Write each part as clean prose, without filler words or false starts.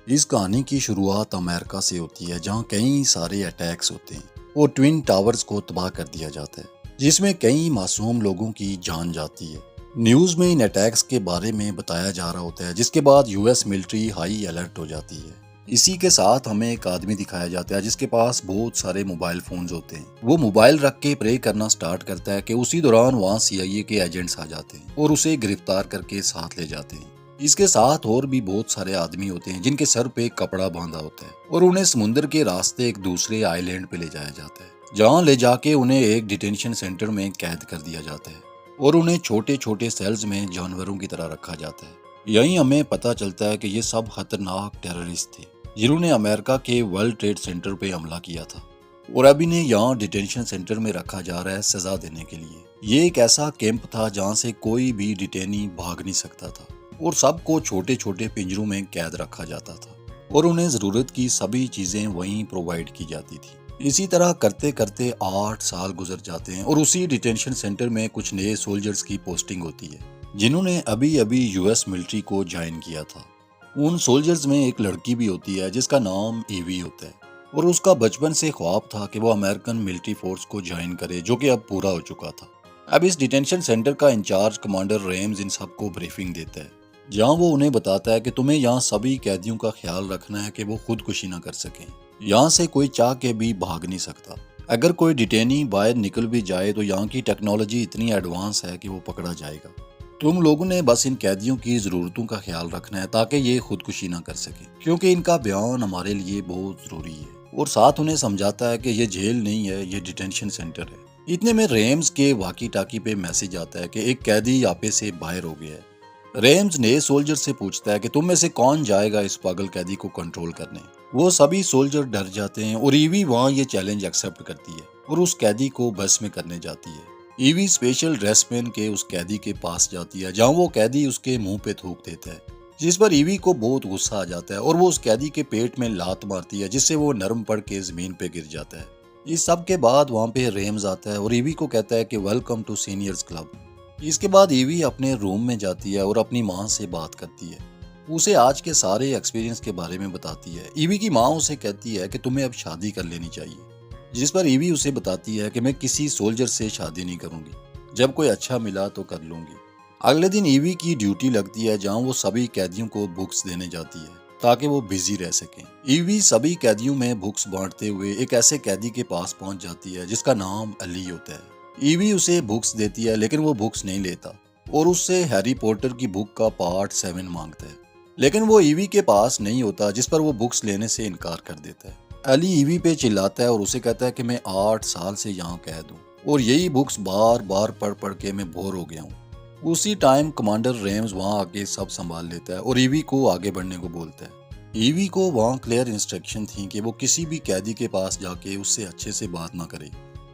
اس کہانی کی شروعات امریکہ سے ہوتی ہے، جہاں کئی سارے اٹیکس ہوتے ہیں اور ٹوین ٹاورز کو تباہ کر دیا جاتا ہے، جس میں کئی معصوم لوگوں کی جان جاتی ہے۔ نیوز میں ان اٹیکس کے بارے میں بتایا جا رہا ہوتا ہے، جس کے بعد U S military high alert ہو جاتی ہے۔ اسی کے ساتھ ہمیں ایک آدمی دکھایا جاتا ہے جس کے پاس بہت سارے موبائل فونز ہوتے ہیں۔ وہ موبائل رکھ کے پرے کرنا سٹارٹ کرتا ہے کہ اسی دوران وہاں سی آئی اے کے ایجنٹس آ جاتے ہیں اور اسے گرفتار کر کے ساتھ لے جاتے ہیں۔ اس کے ساتھ اور بھی بہت سارے آدمی ہوتے ہیں جن کے سر پہ کپڑا باندھا ہوتا ہے اور انہیں سمندر کے راستے ایک دوسرے آئی لینڈ پہ لے جایا جاتا ہے، جہاں لے جا کے انہیں ایک ڈیٹینشن سینٹر میں قید کر دیا جاتا ہے اور انہیں چھوٹے چھوٹے سیلز میں جانوروں کی طرح رکھا جاتا ہے۔ یہیں ہمیں پتہ چلتا ہے کہ یہ سب خطرناک ٹیررسٹ تھے جنہوں نے امریکہ کے ورلڈ ٹریڈ سینٹر پہ حملہ کیا تھا، اور اب انہیں یہاں ڈیٹینشن سینٹر میں رکھا جا رہا ہے سزا دینے کے لیے۔ یہ ایک ایسا کیمپ تھا جہاں سے کوئی بھی ڈیٹینی بھاگ نہیں سکتا تھا اور سب کو چھوٹے چھوٹے پنجروں میں قید رکھا جاتا تھا اور انہیں ضرورت کی سبھی چیزیں وہیں پرووائڈ کی جاتی تھی۔ اسی طرح کرتے کرتے 8 سال گزر جاتے ہیں اور اسی ڈیٹینشن سینٹر میں کچھ نئے سولجرز کی پوسٹنگ ہوتی ہے جنہوں نے ابھی یو ایس ملٹری کو جوائن کیا تھا۔ ان سولجرز میں ایک لڑکی بھی ہوتی ہے جس کا نام ایوی ہوتا ہے، اور اس کا بچپن سے خواب تھا کہ وہ امریکن ملٹری فورس کو جوائن کرے، جو کہ اب پورا ہو چکا تھا۔ اب اس ڈیٹینشن سینٹر کا انچارج کمانڈر ریمز ان سب کو بریفنگ دیتا ہے، جہاں وہ انہیں بتاتا ہے کہ تمہیں یہاں سبھی قیدیوں کا خیال رکھنا ہے کہ وہ خودکشی نہ کر سکیں۔ یہاں سے کوئی چاہ کے بھی بھاگ نہیں سکتا۔ اگر کوئی ڈیٹینی باہر نکل بھی جائے تو یہاں کی ٹیکنالوجی اتنی ایڈوانس ہے کہ وہ پکڑا جائے گا۔ تم لوگوں نے بس ان قیدیوں کی ضرورتوں کا خیال رکھنا ہے تاکہ یہ خودکشی نہ کر سکیں، کیونکہ ان کا بیان ہمارے لیے بہت ضروری ہے۔ اور ساتھ انہیں سمجھاتا ہے کہ یہ جیل نہیں ہے، یہ ڈیٹینشن سینٹر ہے۔ اتنے میں ریمز کے واکی ٹاکی پہ میسج آتا ہے کہ ایک قیدی آپے سے باہر ہو گیا ہے۔ ریمز نئے سولجر سے پوچھتا ہے کہ تم میں سے کون جائے گا اس پاگل قیدی کو کنٹرول کرنے۔ وہ سبھی سولجر ڈر جاتے ہیں اور ایوی وہاں یہ چیلنج ایکسپٹ کرتی ہے اور اس قیدی کو بس میں کرنے جاتی ہے۔ ایوی اسپیشل ڈریس پہن کے اس قیدی کے پاس جاتی ہے، جہاں وہ قیدی اس کے منہ پہ تھوک دیتا ہے، جس پر ایوی کو بہت غصہ آ جاتا ہے اور وہ اس قیدی کے پیٹ میں لات مارتی ہے، جس سے وہ نرم پڑ کے زمین پہ گر جاتا ہے۔ اس سب کے بعد وہاں پہ ریمز آتا ہے اور ایوی کو کہتا ہے کہ ویلکم ٹو سینئرز کلب۔ اس کے بعد ایوی اپنے روم میں جاتی ہے اور اپنی ماں سے بات کرتی ہے، اسے آج کے سارے ایکسپیرینس کے بارے میں بتاتی ہے۔ ایوی کی ماں اسے کہتی ہے کہ تمہیں اب شادی کر لینی چاہیے، جس پر ایوی اسے بتاتی ہے کہ میں کسی سولجر سے شادی نہیں کروں گی، جب کوئی اچھا ملا تو کر لوں گی۔ اگلے دن ایوی کی ڈیوٹی لگتی ہے، جہاں وہ سبھی قیدیوں کو بکس دینے جاتی ہے تاکہ وہ بزی رہ سکیں۔ ایوی سبھی قیدیوں میں بکس بانٹتے ہوئے ایک ایسے قیدی کے پاس پہنچ جاتی ہے جس کا نام علی ہوتا ہے۔ ایوی اسے بکس دیتی ہے لیکن وہ بکس نہیں لیتا اور اس سے ہیری پوٹر کی بک کا پارٹ 7 مانگتا ہے، لیکن وہ ایوی کے پاس نہیں ہوتا، جس پر وہ بکس لینے سے انکار کر دیتا ہے۔ علی ایوی پہ چلاتا ہے اور اسے کہتا ہے کہ میں 8 سال سے یہاں قید ہوں اور یہی بکس بار بار پڑھ پڑھ کے میں بور ہو گیا ہوں۔ اسی ٹائم کمانڈر ریمز وہاں آگے سب سنبھال لیتا ہے اور ایوی کو آگے بڑھنے کو بولتا ہے۔ ایوی کو وہاں کلیئر انسٹرکشن تھی کہ وہ کسی بھی قیدی کے پاس جا کے اس سے اچھے سے بات نہ کرے،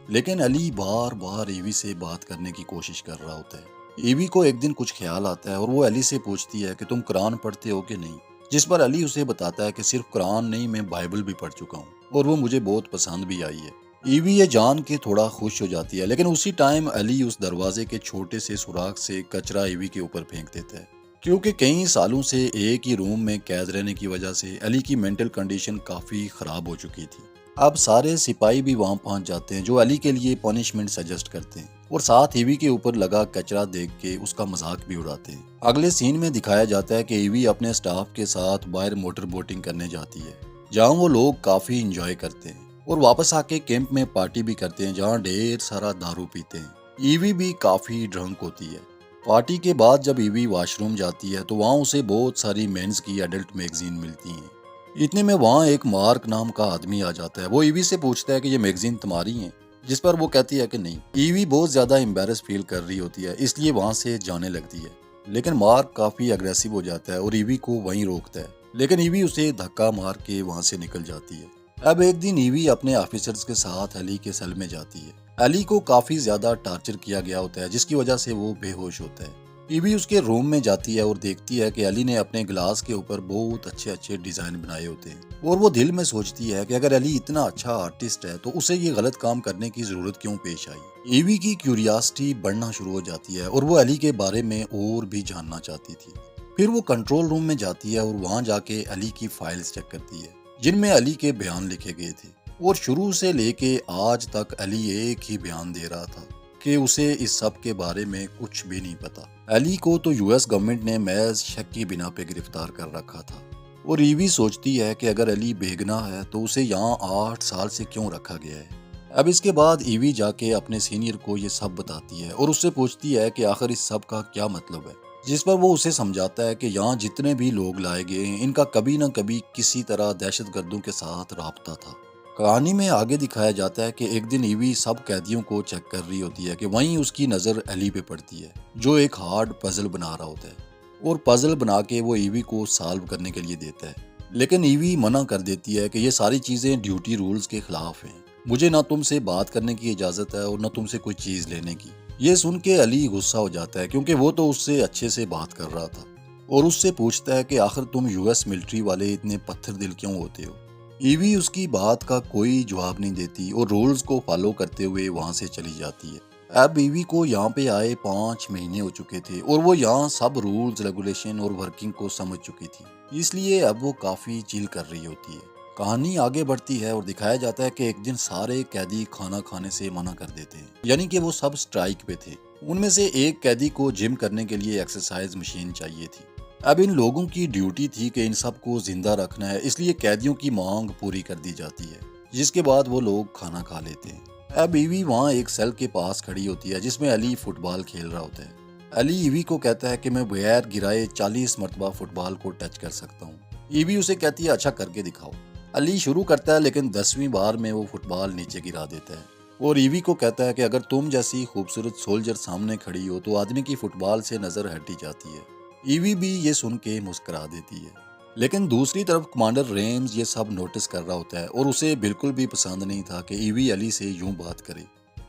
لیکن علی بار بار ایوی سے بات کرنے کی کوشش کر رہا ہوتا ہے۔ ایوی کو ایک دن کچھ خیال آتا ہے اور وہ علی سے پوچھتی ہے کہ تم قرآن پڑھتے ہو کہ نہیں، جس پر علی اسے بتاتا ہے کہ صرف قرآن نہیں، میں بائبل بھی پڑھ چکا ہوں اور وہ مجھے بہت پسند بھی آئی ہے۔ ایوی یہ جان کے تھوڑا خوش ہو جاتی ہے، لیکن اسی ٹائم علی اس دروازے کے چھوٹے سے سوراخ سے کچرا ایوی کے اوپر پھینک دیتا ہے، کیونکہ کئی سالوں سے ایک ہی روم میں قید رہنے کی وجہ سے علی کی مینٹل کنڈیشن کافی خراب ہو چکی تھی۔ اب سارے سپاہی بھی وہاں پہنچ جاتے ہیں جو علی کے لیے پنشمنٹ سجیسٹ کرتے ہیں اور ساتھ ایوی کے اوپر لگا کچرا دیکھ کے اس کا مذاق بھی اڑاتے ہیں۔ اگلے سین میں دکھایا جاتا ہے کہ ایوی اپنے سٹاف کے ساتھ باہر موٹر بوٹنگ کرنے جاتی ہے، جہاں وہ لوگ کافی انجوائے کرتے ہیں اور واپس آ کے کیمپ میں پارٹی بھی کرتے ہیں، جہاں ڈھیر سارا دارو پیتے ہیں۔ ایوی بھی کافی ڈرنک ہوتی ہے۔ پارٹی کے بعد جب ایوی واش روم جاتی ہے تو وہاں اسے بہت ساری مینز کی ایڈلٹ میگزین ملتی ہیں۔ اتنے میں وہاں ایک مارک نام کا آدمی آ جاتا ہے۔ وہ ایوی سے پوچھتا ہے کہ یہ میگزین تمہاری ہیں، جس پر وہ کہتی ہے کہ نہیں۔ ایوی بہت زیادہ امبیرس فیل کر رہی ہوتی ہے، اس لیے وہاں سے جانے لگتی ہے، لیکن مارک کافی اگریسو ہو جاتا ہے اور ایوی کو وہیں روکتا ہے، لیکن ایوی اسے دھکا مار کے وہاں سے نکل جاتی ہے۔ اب ایک دن ایوی اپنے آفیسرز کے ساتھ علی کے سیل میں جاتی ہے۔ علی کو کافی زیادہ ٹارچر کیا گیا ہوتا ہے، جس کی وجہ سے وہ بے ہوش ہوتا ہے۔ ایوی اس کے روم میں جاتی ہے اور دیکھتی ہے کہ علی نے اپنے گلاس کے اوپر بہت اچھے اچھے ڈیزائن بنائے ہوتے ہیں، اور وہ دل میں سوچتی ہے کہ اگر علی اتنا اچھا آرٹسٹ ہے تو اسے یہ غلط کام کرنے کی ضرورت کیوں پیش آئی۔ ایوی کی کیوریاسٹی بڑھنا شروع ہو جاتی ہے اور وہ علی کے بارے میں اور بھی جاننا چاہتی تھی۔ پھر وہ کنٹرول روم میں جاتی ہے اور وہاں جا کے علی کی فائلز چیک کرتی ہے جن میں علی کے بیان لکھے گئے تھے، اور شروع سے لے کے آج تک علی ایک ہی بیان دے رہا تھا کہ اسے اس سب کے بارے میں کچھ بھی نہیں پتا۔ علی کو تو یو ایس گورنمنٹ نے محض شک کی بنا پہ گرفتار کر رکھا تھا، اور ایوی سوچتی ہے کہ اگر علی بے گناہ ہے تو اسے یہاں 8 سال سے کیوں رکھا گیا ہے۔ اب اس کے بعد ایوی جا کے اپنے سینئر کو یہ سب بتاتی ہے اور اس سے پوچھتی ہے کہ آخر اس سب کا کیا مطلب ہے، جس پر وہ اسے سمجھاتا ہے کہ یہاں جتنے بھی لوگ لائے گئے ہیں ان کا کبھی نہ کبھی کسی طرح دہشت گردوں کے ساتھ رابطہ تھا۔ کہانی میں آگے دکھایا جاتا ہے کہ ایک دن ایوی سب قیدیوں کو چیک کر رہی ہوتی ہے کہ وہیں اس کی نظر علی پہ پڑتی ہے جو ایک ہارڈ پزل بنا رہا ہوتا ہے، اور پزل بنا کے وہ ایوی کو سالو کرنے کے لیے دیتا ہے، لیکن ایوی منع کر دیتی ہے کہ یہ ساری چیزیں ڈیوٹی رولز کے خلاف ہیں، مجھے نہ تم سے بات کرنے کی اجازت ہے اور نہ تم سے کوئی چیز لینے کی۔ یہ سن کے علی غصہ ہو جاتا ہے کیونکہ وہ تو اس سے اچھے سے بات کر رہا تھا، اور اس سے پوچھتا ہے کہ آخر تم یو ایس ملٹری والے اتنے پتھر دل کیوں ہوتے ہو۔ ایوی اس کی بات کا کوئی جواب نہیں دیتی اور رولز کو فالو کرتے ہوئے وہاں سے چلی جاتی ہے۔ اب ایوی کو یہاں پہ آئے 5 مہینے ہو چکے تھے اور وہ یہاں سب رولز، ریگولیشن اور ورکنگ کو سمجھ چکی تھی، اس لیے اب وہ کافی چل کر رہی ہوتی ہے۔ کہانی آگے بڑھتی ہے اور دکھایا جاتا ہے کہ ایک دن سارے قیدی کھانا کھانے سے منع کر دیتے ہیں، یعنی کہ وہ سب سٹرائک پہ تھے۔ ان میں سے ایک قیدی کو جم کرنے کے لیے ایکسرسائز مشین چاہیے تھی۔ اب ان لوگوں کی ڈیوٹی تھی کہ ان سب کو زندہ رکھنا ہے، اس لیے قیدیوں کی مانگ پوری کر دی جاتی ہے، جس کے بعد وہ لوگ کھانا کھا لیتے ہیں۔ اب ایوی وہاں ایک سیل کے پاس کھڑی ہوتی ہے جس میں علی فٹ بال کھیل رہا ہوتا ہے۔ علی ایوی کو کہتا ہے کہ میں بغیر گرائے 40 مرتبہ فٹ بال کو ٹچ کر سکتا ہوں۔ ایوی اسے کہتی ہے اچھا کر کے دکھاؤ۔ علی شروع کرتا ہے لیکن 10ویں بار میں وہ فٹ بال نیچے گرا دیتا ہے، اور ایوی کو کہتا ہے کہ اگر تم جیسی خوبصورت سولجر سامنے کھڑی ہو تو آدمی کی فٹ بال سے نظر ہٹ ہی جاتی ہے۔ ایوی بھی یہ سن کے مسکرا دیتی ہے، لیکن دوسری طرف کمانڈر ریمز یہ سب نوٹس کر رہا ہوتا ہے اور اسے بالکل بھی پسند نہیں تھا کہ ایوی علی سے یوں بات کرے،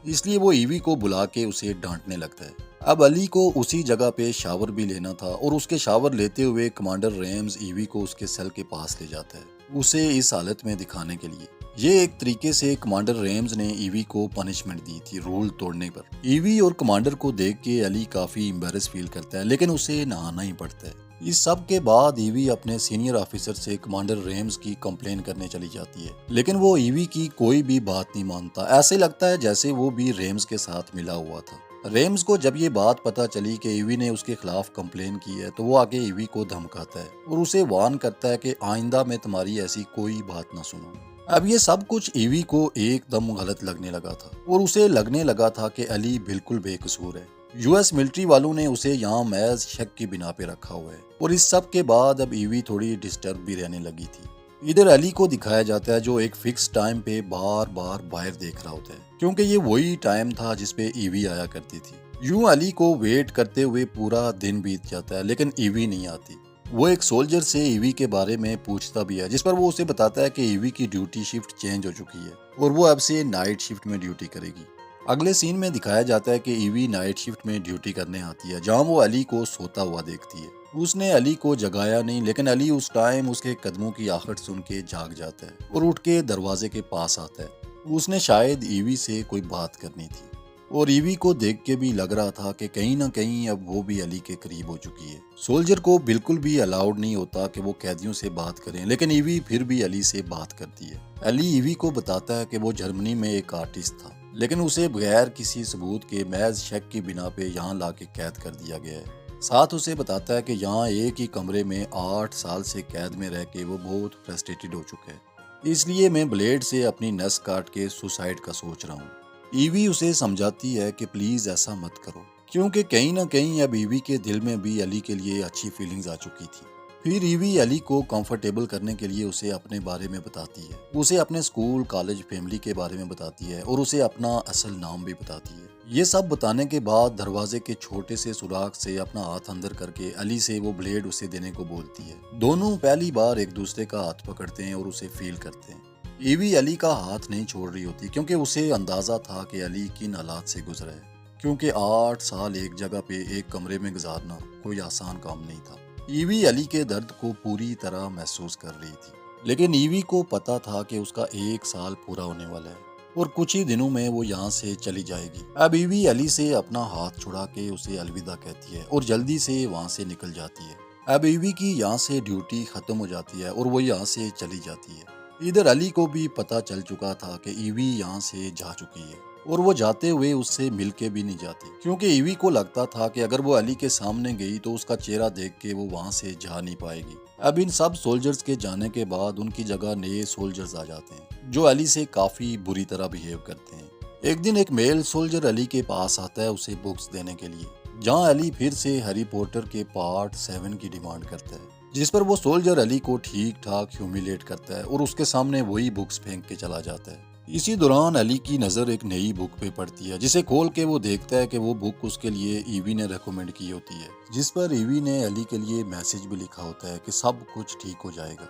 اس لیے وہ ایوی کو بلا کے اسے ڈانٹنے لگتا ہے۔ اب علی کو اسی جگہ پہ شاور بھی لینا تھا، اور اس کے شاور لیتے ہوئے کمانڈر ریمز ایوی کو اس کے سیل کے پاس لے جاتا ہے، اسے اس حالت میں دکھانے کے لیے۔ یہ ایک طریقے سے کمانڈر ریمز نے ایوی کو پنشمنٹ دی تھی رول توڑنے پر۔ ایوی اور کمانڈر کو دیکھ کے علی کافی امبیرس فیل کرتا ہے، لیکن اسے نہانا ہی پڑتا ہے۔ اس سب کے بعد ایوی اپنے سینئر آفیسر سے کمانڈر ریمز کی کمپلین کرنے چلی جاتی ہے، لیکن وہ ایوی کی کوئی بھی بات نہیں مانتا، ایسے لگتا ہے جیسے وہ بھی ریمز کے ساتھ ملا ہوا تھا۔ ریمز کو جب یہ بات پتا چلی کہ ایوی نے اس کے خلاف کمپلین کی ہے تو وہ آگے ایوی کو دھمکاتا ہے اور اسے وارن کرتا ہے کہ آئندہ میں تمہاری ایسی کوئی بات نہ سنوں۔ اب یہ سب کچھ ایوی کو ایک دم غلط لگنے لگا تھا، اور اسے لگنے لگا تھا کہ علی بالکل بے قصور ہے۔ یو ایس ملٹری والوں نے اسے یہاں محض شک کی بنا پہ رکھا ہوا ہے، اور اس سب کے بعد اب ایوی تھوڑی ڈسٹرب بھی رہنے لگی تھی۔ ادھر علی کو دکھایا جاتا ہے جو ایک فکس ٹائم پہ بار بار باہر دیکھ رہا ہوتا ہے، کیونکہ یہ وہی ٹائم تھا جس پہ ایوی آیا کرتی تھی۔ یوں علی کو ویٹ کرتے ہوئے پورا دن بیت جاتا ہے لیکن ایوی نہیں آتی۔ وہ ایک سولجر سے ایوی کے بارے میں پوچھتا بھی ہے، جس پر وہ اسے بتاتا ہے کہ ایوی کی ڈیوٹی شفٹ چینج ہو چکی ہے اور وہ اب سے نائٹ شفٹ میں ڈیوٹی کرے گی۔ اگلے سین میں دکھایا جاتا ہے کہ ایوی نائٹ شفٹ میں ڈیوٹی کرنے آتی ہے، جہاں وہ علی کو سوتا ہوا دیکھتی ہے۔ اس نے علی کو جگایا نہیں، لیکن علی اس ٹائم اس کے قدموں کی آہٹ سن کے جاگ جاتا ہے اور اٹھ کے دروازے کے پاس آتا ہے۔ اس نے شاید ایوی سے کوئی بات کرنی تھی، اور ایوی کو دیکھ کے بھی لگ رہا تھا کہ کہیں نہ کہیں اب وہ بھی علی کے قریب ہو چکی ہے۔ سولجر کو بالکل بھی الاؤڈ نہیں ہوتا کہ وہ قیدیوں سے بات کریں، لیکن ایوی پھر بھی علی سے بات کرتی ہے۔ علی ایوی کو بتاتا ہے کہ وہ جرمنی میں ایک آرٹسٹ تھا، لیکن اسے بغیر کسی ثبوت کے محض شک کی بنا پہ یہاں لا کے قید کر دیا گیا ہے۔ ساتھ اسے بتاتا ہے کہ یہاں ایک ہی کمرے میں 8 سال سے قید میں رہ کے وہ بہت فرسٹریٹڈ ہو چکا ہے، اس لیے میں بلیڈ سے اپنی نس کاٹ کے سوسائڈ کا سوچ رہا ہوں۔ ایوی اسے سمجھاتی ہے کہ پلیز ایسا مت کرو، کیونکہ کہیں نہ کہیں اب ایوی کے دل میں بھی علی کے لیے اچھی فیلنگز آ چکی تھی۔ پھر ایوی علی کو کمفرٹیبل کرنے کے لیے اسے اپنے بارے میں بتاتی ہے، اسے اپنے سکول، کالج، فیملی کے بارے میں بتاتی ہے، اور اسے اپنا اصل نام بھی بتاتی ہے۔ یہ سب بتانے کے بعد دروازے کے چھوٹے سے سوراخ سے اپنا ہاتھ اندر کر کے علی سے وہ بلیڈ اسے دینے کو بولتی ہے۔ دونوں پہلی بار ایک دوسرے کا ہاتھ پکڑتے ہیں اور اسے فیل کرتے ہیں۔ ایوی علی کا ہاتھ نہیں چھوڑ رہی ہوتی کیونکہ اسے اندازہ تھا کہ علی کن حالات سے گزرا ہے، کیونکہ 8 سال ایک جگہ پہ ایک کمرے میں گزارنا کوئی آسان کام نہیں تھا۔ ایوی علی کے درد کو پوری طرح محسوس کر رہی تھی، لیکن ایوی کو پتا تھا کہ اس کا 1 سال پورا ہونے والا ہے اور کچھ ہی دنوں میں وہ یہاں سے چلی جائے گی۔ اب ایوی علی سے اپنا ہاتھ چھڑا کے اسے الوداع کہتی ہے اور جلدی سے وہاں سے نکل جاتی ہے۔ اب ایوی کی یہاں سے ڈیوٹی ختم ہو جاتی ہے اور وہ یہاں سے چلی جاتی ہے۔ ادھر علی کو بھی پتہ چل چکا تھا کہ ایوی یہاں سے جا چکی ہے اور وہ جاتے ہوئے اس سے مل کے بھی نہیں جاتی، کیونکہ ایوی کو لگتا تھا کہ اگر وہ علی کے سامنے گئی تو اس کا چہرہ دیکھ کے وہ وہاں سے جا نہیں پائے گی۔ اب ان سب سولجرز کے جانے کے بعد ان کی جگہ نئے سولجرز آ جاتے ہیں جو علی سے کافی بری طرح بیہیو کرتے ہیں۔ ایک دن ایک میل سولجر علی کے پاس آتا ہے اسے بکس دینے کے لیے، جہاں علی پھر سے ہیری پوٹر کے پارٹ 7 کی ڈیمانڈ کرتا ہے، جس پر وہ سولجر علی کو ٹھیک ٹھاک ہیومیلیٹ کرتا ہے اور اس کے سامنے وہی بکس پھینک کے چلا جاتا ہے۔ اسی دوران علی کی نظر ایک نئی بک پہ پڑتی ہے جسے کھول کے وہ دیکھتا ہے کہ وہ بک اس کے لیے ایوی نے ریکمینڈ کی ہوتی ہے، جس پر ایوی نے علی کے لیے میسج بھی لکھا ہوتا ہے کہ سب کچھ ٹھیک ہو جائے گا۔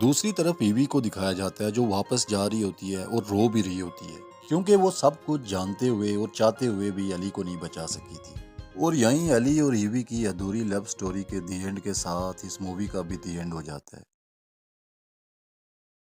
دوسری طرف ایوی کو دکھایا جاتا ہے جو واپس جا رہی ہوتی ہے اور رو بھی رہی ہوتی ہے، کیونکہ وہ سب کچھ جانتے ہوئے اور چاہتے ہوئے بھی علی کو نہیں بچا سکی تھی۔ اور یہیں علی اور ایوی کی ادھوری لو سٹوری کے دی اینڈ کے ساتھ اس مووی کا بھی دی اینڈ ہو جاتا ہے۔